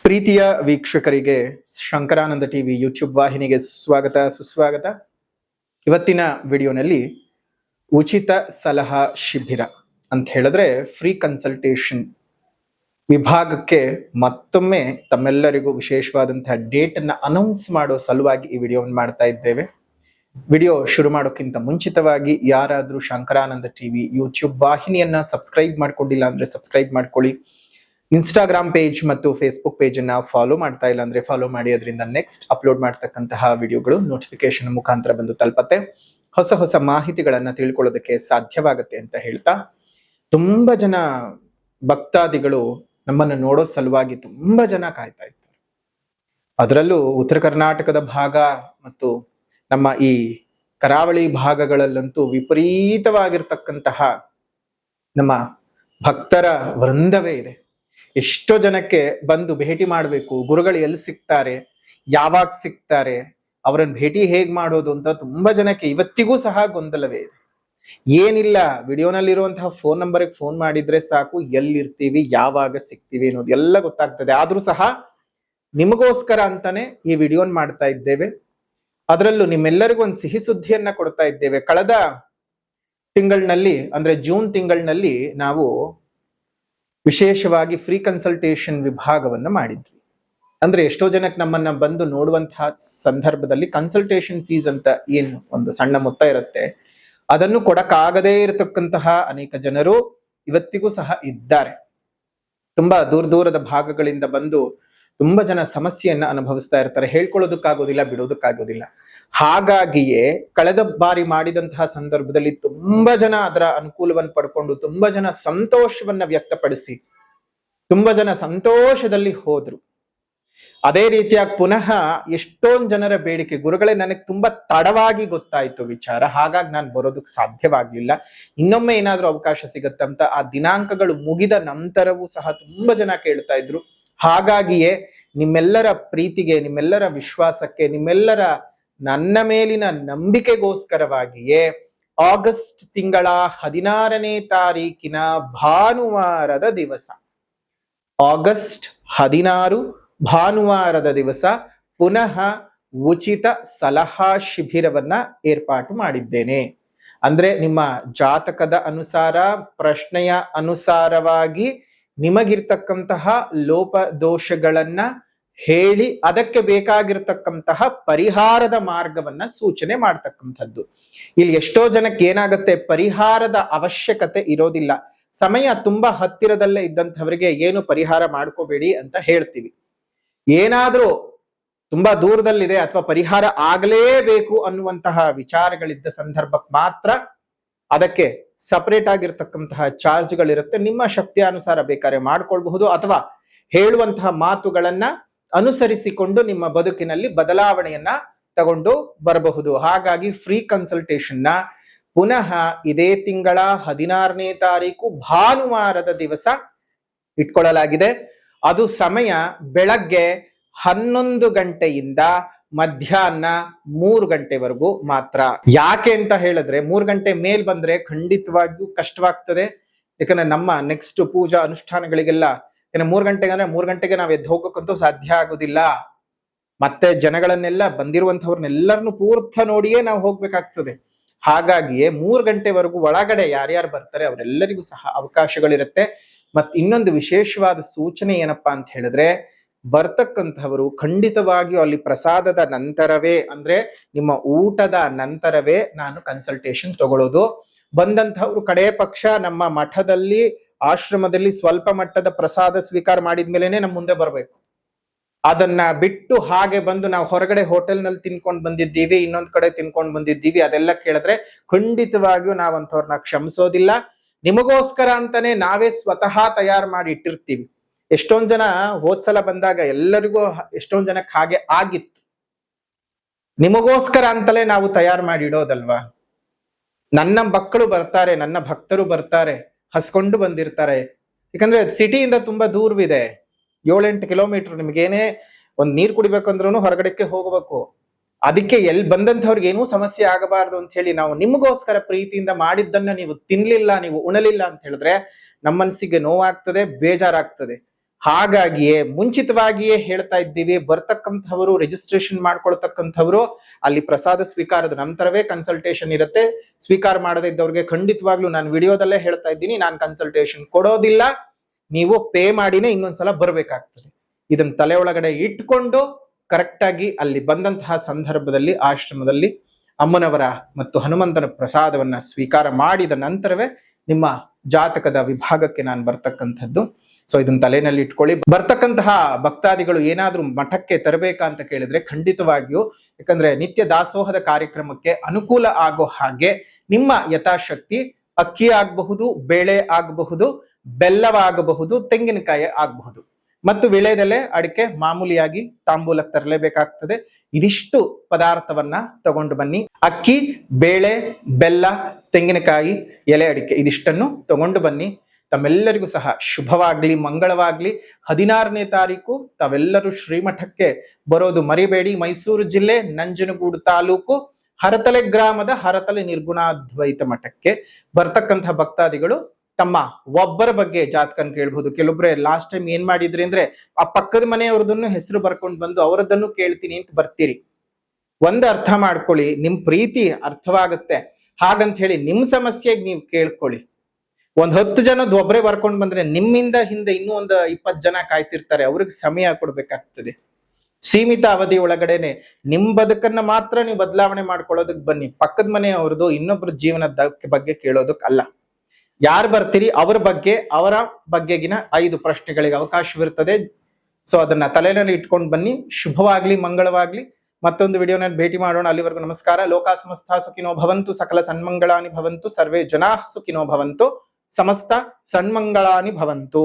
ಪ್ರೀತಿಯ ವೀಕ್ಷಕರಿಗೆ Shankaranand TV YouTube ವಾಹಿನಿಗೆ ಸ್ವಾಗತ ಸುಸ್ವಾಗತ. ಇವತ್ತಿನ ವಿಡಿಯೋನಲ್ಲಿ ಉಚಿತ ಸಲಹಾ ಶಿಬಿರ ಅಂತ ಹೇಳಿದ್ರೆ ಫ್ರೀ ಕನ್ಸಲ್ಟೇಷನ್ ವಿಭಾಗಕ್ಕೆ ಮತ್ತೊಮ್ಮೆ ತಮ್ಮೆಲ್ಲರಿಗೂ ವಿಶೇಷವಾದಂತಹ ಡೇಟ್ ಅನ್ನ ಅನೌನ್ಸ್ ಮಾಡೋ ಸಲುವಾಗಿ ಈ ವಿಡಿಯೋವನ್ನು ಮಾಡ್ತಾ ಇದ್ದೇವೆ. ವಿಡಿಯೋ ಶುರು ಮಾಡೋಕ್ಕಿಂತ ಮುಂಚಿತವಾಗಿ ಯಾರಾದ್ರೂ ಶಂಕರಾನಂದ ಟಿವಿ ಯೂಟ್ಯೂಬ್ ವಾಹಿನಿಯನ್ನ ಸಬ್ಸ್ಕ್ರೈಬ್ ಮಾಡ್ಕೊಂಡಿಲ್ಲ ಅಂದ್ರೆ ಸಬ್ಸ್ಕ್ರೈಬ್ ಮಾಡ್ಕೊಳ್ಳಿ. ಇನ್ಸ್ಟಾಗ್ರಾಮ್ ಪೇಜ್ ಮತ್ತು ಫೇಸ್ಬುಕ್ ಪೇಜ್ ಅನ್ನ ಫಾಲೋ ಮಾಡ್ತಾ ಇಲ್ಲ ಅಂದ್ರೆ ಫಾಲೋ ಮಾಡಿ. ಅದರಿಂದ ನೆಕ್ಸ್ಟ್ ಅಪ್ಲೋಡ್ ಮಾಡ್ತಕ್ಕಂತಹ ವಿಡಿಯೋಗಳು ನೋಟಿಫಿಕೇಶನ್ ಮುಖಾಂತರ ಬಂದು ತಲುಪತ್ತೆ. ಹೊಸ ಹೊಸ ಮಾಹಿತಿಗಳನ್ನ ತಿಳ್ಕೊಳ್ಳೋದಕ್ಕೆ ಸಾಧ್ಯವಾಗುತ್ತೆ ಅಂತ ಹೇಳ್ತಾ, ತುಂಬಾ ಜನ ಭಕ್ತಾದಿಗಳು ನಮ್ಮನ್ನು ನೋಡೋ ಸಲುವಾಗಿ ತುಂಬಾ ಜನ ಕಾಯ್ತಾ ಇದ್ದಾರೆ. ಅದರಲ್ಲೂ ಉತ್ತರ ಕರ್ನಾಟಕದ ಭಾಗ ಮತ್ತು ನಮ್ಮ ಈ ಕರಾವಳಿ ಭಾಗಗಳಲ್ಲಂತೂ ವಿಪರೀತವಾಗಿರ್ತಕ್ಕಂತಹ ನಮ್ಮ ಭಕ್ತರ ವೃಂದವೇ ಇದೆ. ಎಷ್ಟೋ ಜನಕ್ಕೆ ಬಂದು ಭೇಟಿ ಮಾಡಬೇಕು, ಗುರುಗಳು ಎಲ್ಲಿ ಸಿಗ್ತಾರೆ, ಯಾವಾಗ ಸಿಗ್ತಾರೆ, ಅವರನ್ನ ಭೇಟಿ ಹೇಗ್ ಮಾಡೋದು ಅಂತ ತುಂಬಾ ಜನಕ್ಕೆ ಇವತ್ತಿಗೂ ಸಹ ಗೊಂದಲವೇ ಇದೆ. ಏನಿಲ್ಲ, ವಿಡಿಯೋನಲ್ಲಿರುವಂತಹ ಫೋನ್ ನಂಬರ್ಗೆ ಫೋನ್ ಮಾಡಿದ್ರೆ ಸಾಕು, ಎಲ್ಲಿರ್ತೀವಿ, ಯಾವಾಗ ಸಿಗ್ತೀವಿ ಅನ್ನೋದು ಎಲ್ಲ ಗೊತ್ತಾಗ್ತದೆ. ಆದ್ರೂ ಸಹ ನಿಮಗೋಸ್ಕರ ಅಂತಾನೆ ಈ ವಿಡಿಯೋನ್ ಮಾಡ್ತಾ ಇದ್ದೇವೆ. ಅದರಲ್ಲೂ ನಿಮ್ಮೆಲ್ಲರಿಗೂ ಒಂದು ಸಿಹಿ ಸುದ್ದಿಯನ್ನ ಕೊಡ್ತಾ ಇದ್ದೇವೆ. ಕಳೆದ ತಿಂಗಳಿನಲ್ಲಿ ಅಂದ್ರೆ ಜೂನ್ ತಿಂಗಳಿನಲ್ಲಿ ನಾವು ವಿಶೇಷವಾಗಿ ಫ್ರೀ ಕನ್ಸಲ್ಟೇಷನ್ ವಿಭಾಗವನ್ನ ಮಾಡಿದ್ವಿ. ಅಂದ್ರೆ ಎಷ್ಟೋ ಜನಕ್ಕೆ ನಮ್ಮನ್ನ ಬಂದು ನೋಡುವಂತಹ ಸಂದರ್ಭದಲ್ಲಿ ಕನ್ಸಲ್ಟೇಷನ್ ಫೀಸ್ ಅಂತ ಏನು ಒಂದು ಸಣ್ಣ ಮೊತ್ತ ಇರುತ್ತೆ, ಅದನ್ನು ಕೊಡಕ್ಕಾಗದೇ ಇರತಕ್ಕಂತಹ ಅನೇಕ ಜನರು ಇವತ್ತಿಗೂ ಸಹ ಇದ್ದಾರೆ. ತುಂಬಾ ದೂರ ದೂರದ ಭಾಗಗಳಿಂದ ಬಂದು ತುಂಬಾ ಜನ ಸಮಸ್ಯೆಯನ್ನ ಅನುಭವಿಸ್ತಾ ಇರ್ತಾರೆ. ಹೇಳ್ಕೊಳ್ಳೋದಕ್ಕಾಗೋದಿಲ್ಲ, ಬಿಡೋದಕ್ಕಾಗೋದಿಲ್ಲ. ಹಾಗಾಗಿಯೇ ಕಳೆದ ಬಾರಿ ಮಾಡಿದಂತಹ ಸಂದರ್ಭದಲ್ಲಿ ತುಂಬಾ ಜನ ಅದರ ಅನುಕೂಲವನ್ನು ಪಡ್ಕೊಂಡು ತುಂಬಾ ಜನ ಸಂತೋಷವನ್ನ ವ್ಯಕ್ತಪಡಿಸಿ ತುಂಬಾ ಜನ ಸಂತೋಷದಲ್ಲಿ ಹೋದ್ರು. ಅದೇ ರೀತಿಯಾಗಿ ಪುನಃ ಎಷ್ಟೊಂದು ಜನರ ಬೇಡಿಕೆ, ಗುರುಗಳೇ ನನಗೆ ತುಂಬಾ ತಡವಾಗಿ ಗೊತ್ತಾಯ್ತು ವಿಚಾರ, ಹಾಗಾಗಿ ನಾನು ಬರೋದಕ್ಕೆ ಸಾಧ್ಯವಾಗ್ಲಿಲ್ಲ, ಇನ್ನೊಮ್ಮೆ ಏನಾದ್ರೂ ಅವಕಾಶ ಸಿಗತ್ತಂತ ಆ ದಿನಾಂಕಗಳು ಮುಗಿದ ನಂತರವೂ ಸಹ ತುಂಬಾ ಜನ ಕೇಳ್ತಾ ಇದ್ರು. ಹಾಗಾಗಿಯೇ ನಿಮ್ಮೆಲ್ಲರ ಪ್ರೀತಿಗೆ, ನಿಮ್ಮೆಲ್ಲರ ವಿಶ್ವಾಸಕ್ಕೆ, ನಿಮ್ಮೆಲ್ಲರ ನನ್ನ ಮೇಲಿನ ನಂಬಿಕೆಗೋಸ್ಕರವಾಗಿಯೇ ಆಗಸ್ಟ್ ತಿಂಗಳ 16ನೇ ತಾರೀಕಿನ ಭಾನುವಾರದ ದಿವಸ, ಆಗಸ್ಟ್ 16 ಭಾನುವಾರದ ದಿವಸ ಪುನಃ ಉಚಿತ ಸಲಹಾ ಶಿಬಿರವನ್ನ ಏರ್ಪಾಟು ಮಾಡಿದ್ದೇನೆ. ಅಂದ್ರೆ ನಿಮ್ಮ ಜಾತಕದ ಅನುಸಾರ, ಪ್ರಶ್ನೆಯ ಅನುಸಾರವಾಗಿ ನಿಮಗಿರ್ತಕ್ಕಂತಹ ಲೋಪ ದೋಷಗಳನ್ನ ಹೇಳಿ ಅದಕ್ಕೆ ಬೇಕಾಗಿರ್ತಕ್ಕಂತಹ ಪರಿಹಾರದ ಮಾರ್ಗವನ್ನ ಸೂಚನೆ ಮಾಡ್ತಕ್ಕಂಥದ್ದು. ಇಲ್ಲಿ ಎಷ್ಟೋ ಜನಕ್ಕೆ ಏನಾಗುತ್ತೆ, ಪರಿಹಾರದ ಅವಶ್ಯಕತೆ ಇರೋದಿಲ್ಲ. ಸಮಯ ತುಂಬಾ ಹತ್ತಿರದಲ್ಲೇ ಇದ್ದಂಥವರಿಗೆ ಏನು ಪರಿಹಾರ ಮಾಡ್ಕೋಬೇಡಿ ಅಂತ ಹೇಳ್ತೀವಿ. ಏನಾದ್ರೂ ತುಂಬಾ ದೂರದಲ್ಲಿದೆ ಅಥವಾ ಪರಿಹಾರ ಆಗಲೇಬೇಕು ಅನ್ನುವಂತಹ ವಿಚಾರಗಳಿದ್ದ ಸಂದರ್ಭಕ್ಕೆ ಮಾತ್ರ ಅದಕ್ಕೆ ಸಪರೇಟ್ ಆಗಿರ್ತಕ್ಕಂತಹ ಚಾರ್ಜ್ಗಳಿರುತ್ತೆ. ನಿಮ್ಮ ಶಕ್ತಿಯಾನುಸಾರ ಬೇಕಾದ್ರೆ ಮಾಡ್ಕೊಳ್ಬಹುದು ಅಥವಾ ಹೇಳುವಂತಹ ಮಾತುಗಳನ್ನ ಅನುಸರಿಸಿಕೊಂಡು ನಿಮ್ಮ ಬದುಕಿನಲ್ಲಿ ಬದಲಾವಣೆಯನ್ನ ತಗೊಂಡು ಬರಬಹುದು. ಹಾಗಾಗಿ ಫ್ರೀ ಕನ್ಸಲ್ಟೇಷನ್ ನ ಪುನಃ ಇದೇ ತಿಂಗಳ 16ನೇ ತಾರೀಕು ಭಾನುವಾರದ ದಿವಸ ಇಟ್ಕೊಳ್ಳಲಾಗಿದೆ. ಅದು ಸಮಯ ಬೆಳಗ್ಗೆ 11 ಗಂಟೆಯಿಂದ ಮಧ್ಯಾಹ್ನ 3 ಗಂಟೆವರೆಗೂ ಮಾತ್ರ. ಯಾಕೆ ಅಂತ ಹೇಳಿದ್ರೆ 3 ಗಂಟೆ ಮೇಲ್ ಬಂದ್ರೆ ಖಂಡಿತವಾಗಿಯೂ ಕಷ್ಟವಾಗ್ತದೆ. ಯಾಕಂದ್ರೆ ನಮ್ಮ ನೆಕ್ಸ್ಟ್ ಪೂಜಾ ಅನುಷ್ಠಾನಗಳಿಗೆಲ್ಲ 3 ಗಂಟೆಗೆ ಅಂದ್ರೆ 3 ಗಂಟೆಗೆ ನಾವು ಎದ್ದು ಹೋಗೋಕ್ಕಂತೂ ಸಾಧ್ಯ ಆಗುದಿಲ್ಲ. ಮತ್ತೆ ಜನಗಳನ್ನೆಲ್ಲ ಬಂದಿರುವಂತವ್ರನ್ನೆಲ್ಲರನ್ನು ಪೂರ್ತ ನೋಡಿಯೇ ನಾವು ಹೋಗ್ಬೇಕಾಗ್ತದೆ. ಹಾಗಾಗಿಯೇ 3 ಗಂಟೆವರೆಗೂ ಒಳಗಡೆ ಯಾರ್ಯಾರು ಬರ್ತಾರೆ ಅವರೆಲ್ಲರಿಗೂ ಸಹ ಅವಕಾಶಗಳಿರುತ್ತೆ. ಮತ್ ಇನ್ನೊಂದು ವಿಶೇಷವಾದ ಸೂಚನೆ ಏನಪ್ಪಾ ಅಂತ ಹೇಳಿದ್ರೆ, ಬರ್ತಕ್ಕಂಥವರು ಖಂಡಿತವಾಗಿಯೂ ಅಲ್ಲಿ ಪ್ರಸಾದದ ನಂತರವೇ ಅಂದ್ರೆ ನಿಮ್ಮ ಊಟದ ನಂತರವೇ ನಾನು ಕನ್ಸಲ್ಟೇಷನ್ ತಗೊಳ್ಳೋದು. ಬಂದಂತಹವ್ರು ಕಡೆ ಪಕ್ಷ ನಮ್ಮ ಮಠದಲ್ಲಿ ಆಶ್ರಮದಲ್ಲಿ ಸ್ವಲ್ಪ ಮಟ್ಟದ ಪ್ರಸಾದ ಸ್ವೀಕಾರ ಮಾಡಿದ್ಮೇಲೆನೆ ನಮ್ಮ ಮುಂದೆ ಬರ್ಬೇಕು. ಅದನ್ನ ಬಿಟ್ಟು ಹಾಗೆ ಬಂದು ನಾವು ಹೊರಗಡೆ ಹೋಟೆಲ್ ನಲ್ಲಿ ತಿನ್ಕೊಂಡ್ ಬಂದಿದ್ದೀವಿ, ಇನ್ನೊಂದ್ ಕಡೆ ತಿನ್ಕೊಂಡ್ ಬಂದಿದ್ದೀವಿ, ಅದೆಲ್ಲ ಕೇಳಿದ್ರೆ ಖಂಡಿತವಾಗಿಯೂ ನಾವಂತವ್ರನ್ನ ಕ್ಷಮಿಸೋದಿಲ್ಲ. ನಿಮಗೋಸ್ಕರ ಅಂತಾನೆ ನಾವೇ ಸ್ವತಃ ತಯಾರು ಮಾಡಿ ಇಟ್ಟಿರ್ತೀವಿ. ಎಷ್ಟೊಂದ್ ಜನ ಹೋದ್ಸಲ ಬಂದಾಗ ಎಲ್ಲರಿಗೂ ಎಷ್ಟೊಂದ್ ಜನಕ್ಕೆ ಹಾಗೆ ಆಗಿತ್ತು. ನಿಮಗೋಸ್ಕರ ಅಂತಲೇ ನಾವು ತಯಾರು ಮಾಡಿ ಇಡೋದಲ್ವಾ. ನನ್ನ ಮಕ್ಕಳು ಬರ್ತಾರೆ, ನನ್ನ ಭಕ್ತರು ಬರ್ತಾರೆ, ಹಸ್ಕೊಂಡು ಬಂದಿರ್ತಾರೆ. ಯಾಕಂದ್ರೆ ಸಿಟಿಯಿಂದ ತುಂಬಾ ದೂರವಿದೆ, 7-8 ಕಿಲೋಮೀಟರ್. ನಿಮ್ಗೇನೆ ಒಂದ್ ನೀರ್ ಕುಡಿಬೇಕಂದ್ರೂ ಹೊರಗಡೆಕ್ಕೆ ಹೋಗ್ಬೇಕು. ಅದಕ್ಕೆ ಎಲ್ಲಿ ಬಂದಂಥವ್ರಿಗೆ ಏನೂ ಸಮಸ್ಯೆ ಆಗಬಾರ್ದು ಅಂತ ಹೇಳಿ ನಾವು ನಿಮಗೋಸ್ಕರ ಪ್ರೀತಿಯಿಂದ ಮಾಡಿದ್ದನ್ನ ನೀವು ತಿನ್ಲಿಲ್ಲ, ನೀವು ಉಣಲಿಲ್ಲ ಅಂತ ಹೇಳಿದ್ರೆ ನಮ್ಮ ಮನಸ್ಸಿಗೆ ನೋವಾಗ್ತದೆ, ಬೇಜಾರಾಗ್ತದೆ. ಹಾಗಾಗಿಯೇ ಮುಂಚಿತವಾಗಿಯೇ ಹೇಳ್ತಾ ಇದ್ದೀವಿ, ಬರ್ತಕ್ಕಂಥವರು ರಿಜಿಸ್ಟ್ರೇಷನ್ ಮಾಡ್ಕೊಳ್ತಕ್ಕಂಥವ್ರು ಅಲ್ಲಿ ಪ್ರಸಾದ ಸ್ವೀಕಾರದ ನಂತರವೇ ಕನ್ಸಲ್ಟೇಷನ್ ಇರುತ್ತೆ. ಸ್ವೀಕಾರ ಮಾಡದೇ ಇದ್ದವ್ರಿಗೆ ಖಂಡಿತವಾಗ್ಲೂ ನಾನು ವಿಡಿಯೋದಲ್ಲೇ ಹೇಳ್ತಾ ಇದ್ದೀನಿ, ನಾನು ಕನ್ಸಲ್ಟೇಷನ್ ಕೊಡೋದಿಲ್ಲ, ನೀವು ಪೇ ಮಾಡಿನೇ ಇನ್ನೊಂದ್ಸಲ ಬರ್ಬೇಕಾಗ್ತದೆ. ಇದನ್ನ ತಲೆ ಒಳಗಡೆ ಇಟ್ಕೊಂಡು ಕರೆಕ್ಟ್ ಆಗಿ ಅಲ್ಲಿ ಬಂದಂತಹ ಸಂದರ್ಭದಲ್ಲಿ ಆಶ್ರಮದಲ್ಲಿ ಅಮ್ಮನವರ ಮತ್ತು ಹನುಮಂತನ ಪ್ರಸಾದವನ್ನ ಸ್ವೀಕಾರ ಮಾಡಿದ ನಂತರವೇ ನಿಮ್ಮ ಜಾತಕದ ವಿಭಾಗಕ್ಕೆ ನಾನು ಬರ್ತಕ್ಕಂಥದ್ದು. ಸೊ ಇದನ್ನ ತಲೆನಲ್ಲಿ ಇಟ್ಕೊಳ್ಳಿ. ಬರ್ತಕ್ಕಂತಹ ಭಕ್ತಾದಿಗಳು ಏನಾದ್ರೂ ಮಠಕ್ಕೆ ತರಬೇಕಾ ಅಂತ ಕೇಳಿದ್ರೆ ಖಂಡಿತವಾಗಿಯೂ, ಯಾಕಂದ್ರೆ ನಿತ್ಯ ದಾಸೋಹದ ಕಾರ್ಯಕ್ರಮಕ್ಕೆ ಅನುಕೂಲ ಆಗೋ ಹಾಗೆ ನಿಮ್ಮ ಯಥಾಶಕ್ತಿ ಅಕ್ಕಿ ಆಗಬಹುದು, ಬೇಳೆ ಆಗಬಹುದು, ಬೆಲ್ಲವಾಗಬಹುದು, ತೆಂಗಿನಕಾಯಿ ಆಗಬಹುದು ಮತ್ತು ವಿಳೆದೆಲೆ, ಅಡಿಕೆ ಮಾಮೂಲಿಯಾಗಿ ತಾಂಬೂಲಕ್ಕೆ ತರಲೇಬೇಕಾಗ್ತದೆ. ಇದಿಷ್ಟು ಪದಾರ್ಥವನ್ನ ತಗೊಂಡು ಬನ್ನಿ. ಅಕ್ಕಿ, ಬೇಳೆ, ಬೆಲ್ಲ, ತೆಂಗಿನಕಾಯಿ, ಎಲೆ ಅಡಿಕೆ ಇದಿಷ್ಟನ್ನು ತಗೊಂಡು ಬನ್ನಿ. ತಮ್ಮೆಲ್ಲರಿಗೂ ಸಹ ಶುಭವಾಗ್ಲಿ, ಮಂಗಳವಾಗ್ಲಿ. 16ನೇ ತಾರೀಕು ತಾವೆಲ್ಲರೂ ಶ್ರೀಮಠಕ್ಕೆ ಬರೋದು ಮರಿಬೇಡಿ. ಮೈಸೂರು ಜಿಲ್ಲೆ ನಂಜನಗೂಡು ತಾಲೂಕು ಹರತಲೆ ಗ್ರಾಮದ ಹರತಲೆ ನಿರ್ಗುಣಾದ್ವೈತ ಮಠಕ್ಕೆ ಬರ್ತಕ್ಕಂತಹ ಭಕ್ತಾದಿಗಳು ತಮ್ಮ ಒಬ್ಬರ ಬಗ್ಗೆ ಜಾತಕನ್ ಕೇಳ್ಬಹುದು. ಕೆಲವೊಬ್ರೆ ಲಾಸ್ಟ್ ಟೈಮ್ ಏನ್ ಮಾಡಿದ್ರಿ ಅಂದ್ರೆ ಆ ಪಕ್ಕದ ಮನೆಯವ್ರದನ್ನು ಹೆಸರು ಬರ್ಕೊಂಡು ಬಂದು ಅವರದನ್ನು ಕೇಳ್ತೀನಿ ಅಂತ ಬರ್ತೀರಿ. ಒಂದ್ ಅರ್ಥ ಮಾಡ್ಕೊಳ್ಳಿ, ನಿಮ್ ಪ್ರೀತಿ ಅರ್ಥವಾಗುತ್ತೆ, ಹಾಗಂತ ಹೇಳಿ ನಿಮ್ ಸಮಸ್ಯೆಗೆ ನೀವು ಕೇಳ್ಕೊಳ್ಳಿ. ಒಂದ್ 10 ಜನದ ಒಬ್ಬರೇ ಬರ್ಕೊಂಡ್ ಬಂದ್ರೆ ನಿಮ್ಮಿಂದ ಹಿಂದೆ ಇನ್ನೂ ಒಂದು 20 ಜನ ಕಾಯ್ತಿರ್ತಾರೆ, ಅವ್ರಿಗೆ ಸಮಯ ಕೊಡ್ಬೇಕಾಗ್ತದೆ. ಸೀಮಿತ ಅವಧಿ ಒಳಗಡೆನೆ ನಿಮ್ ಬದುಕನ್ನ ಮಾತ್ರ ನೀವು ಬದಲಾವಣೆ ಮಾಡ್ಕೊಳ್ಳೋದಕ್ ಬನ್ನಿ. ಪಕ್ಕದ ಮನೆಯವ್ರದ್ದು ಇನ್ನೊಬ್ರ ಜೀವನದ ಬಗ್ಗೆ ಕೇಳೋದಕ್ ಅಲ್ಲ. ಯಾರು ಬರ್ತೀರಿ ಅವರ ಬಗ್ಗೆಗಿನ 5 ಪ್ರಶ್ನೆಗಳಿಗೆ ಅವಕಾಶವಿರ್ತದೆ. ಸೊ ಅದನ್ನ ತಲೆನಲ್ಲಿ ಇಟ್ಕೊಂಡು ಬನ್ನಿ. ಶುಭವಾಗ್ಲಿ, ಮಂಗಳವಾಗ್ಲಿ. ಮತ್ತೊಂದು ವಿಡಿಯೋನಲ್ಲಿ ಭೇಟಿ ಮಾಡೋಣ. ಅಲ್ಲಿವರೆಗೂ ನಮಸ್ಕಾರ. ಲೋಕ ಸಮಸ್ತ ಸುಖಿನೋ ಭವಂತು, ಸಕಲ ಸನ್ಮಂಗಳಾನಿ ಭವಂತು, ಸರ್ವೇ ಜನಾ ಸುಖಿನೋ ಭವಂತು, ಸಮಸ್ತ ಸನ್ಮಂಗಳಾನಿ ಭವಂತು.